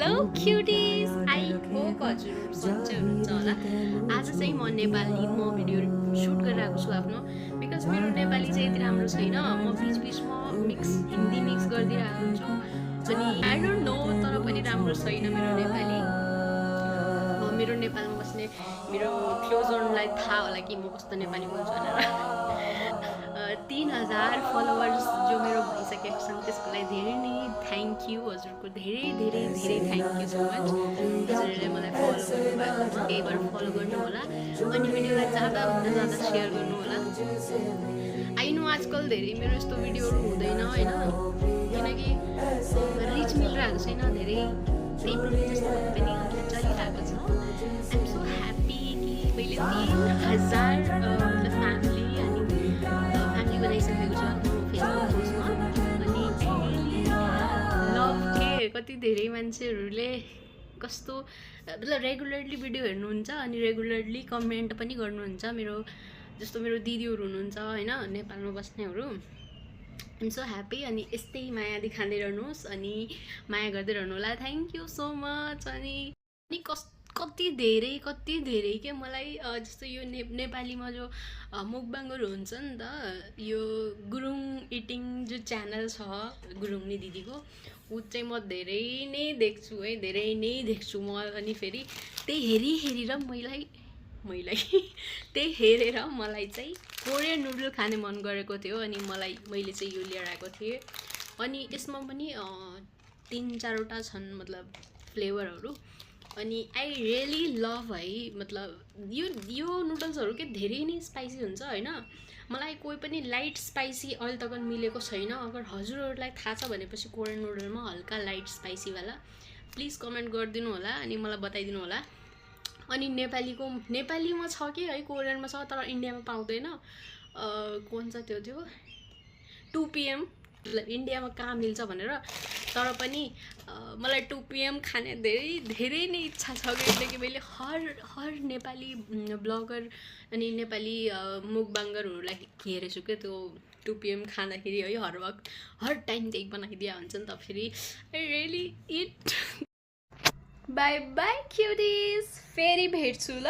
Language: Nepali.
हेलो क्युटिज, आई होप हजुर सन्चै हुनुहुन्छ होला। आज चाहिँ म नेपाली भिडियो सुट गरिरहेको छु आफ्नो, बिकज मेरो नेपाली चाहिँ यति राम्रो छैन। म बिचबिचमा हिन्दी मिक्स गरिदिरहेको हुन्छु अनि आई डोन्ट नो, तर पनि राम्रो छैन मेरो नेपाली। मेरो नेपालमा बस्ने मेरो क्लोज वनलाई थाहा होला कि म कस्तो नेपाली बोल्छु भनेर। 3000 फलोवर्स जो मेरो भइसकेको छन् त्यसको लागि धेरै नै थ्याङ्क यू हजुरको, धेरै धेरै धेरै थ्याङ्क यू सो मच। हजुरहरूले मलाई फलो गर्नुभएकोमा यही भएर फलो गर्नु होला अनि भिडियोलाई जाँदाभन्दा जाँदा सेयर गर्नु होला। आइनो आजकल धेरै मेरो यस्तो भिडियोहरू हुँदैन होइन, किनकि रिच मिलिरहेको छैन, धेरै त्यही पनि जस्तो भए पनि चलिरहेको छ। आइएम सो ह्याप्पी कि मैले 3000 फ्यामिली अनि फ्यामिली बनाइसकेको छ फेसबुक पोस्टमा। अनि लभ के कति धेरै मान्छेहरूले कस्तो मतलब रेगुलरली भिडियो हेर्नुहुन्छ अनि रेगुलरली कमेन्ट पनि गर्नुहुन्छ। मेरो जस्तो मेरो दिदीहरू हुनुहुन्छ होइन नेपालमा बस्नेहरू। आइएम सो ह्याप्पी अनि यस्तै माया देखाउँदै रहनुहोस् अनि माया गर्दै रहनु होला। Thank you so much. अनि कति धेरै के मलाई जस्तो यो नेपालीमा जो मुकबाङहरू हुन्छ नि त, यो गुरुङ इटिङ जो च्यानल छ गुरुङनी दिदीको, ऊ चाहिँ म धेरै नै देख्छु है, धेरै नै देख्छु म। अनि फेरि त्यही हेरेर त्यही हेरेर मलाई चाहिँ कोरियन नुडल खाने मन गरेको थियो अनि मैले चाहिँ यो लिएर आएको थिएँ। अनि यसमा पनि 3-4वटा छन् मतलब फ्लेभरहरू। अनि आई रियली लभ है, मतलब यो नुडल्सहरू के धेरै नै स्पाइसी हुन्छ होइन। मलाई कोही पनि लाइट स्पाइसी अहिले तक मिलेको छैन। अगर हजुरहरूलाई थाहा छ भनेपछि कोरियन नुडलमा हल्का लाइट स्पाइसीवाला प्लिज कमेन्ट गरिदिनु होला अनि मलाई बताइदिनु होला। अनि नेपालीमा छ कि है, कोरियनमा छ तर इन्डियामा पाउँदैन। कुन चाहिँ त्यो 2 PM मतलब इन्डियामा कहाँ मिल्छ भनेर। तर पनि मलाई 2 PM खाने धेरै नै इच्छा छ किनकि मैले हर नेपाली ब्लगर अनि नेपाली मुकबाङ्गरहरूलाई हेरेछु क्या, त्यो 2 PM खाँदाखेरि है हर टाइम त्यही बनाइदिया हुन्छ नि त। फेरि I really it. Bye bye cuties, फेरि भेट्छु ल।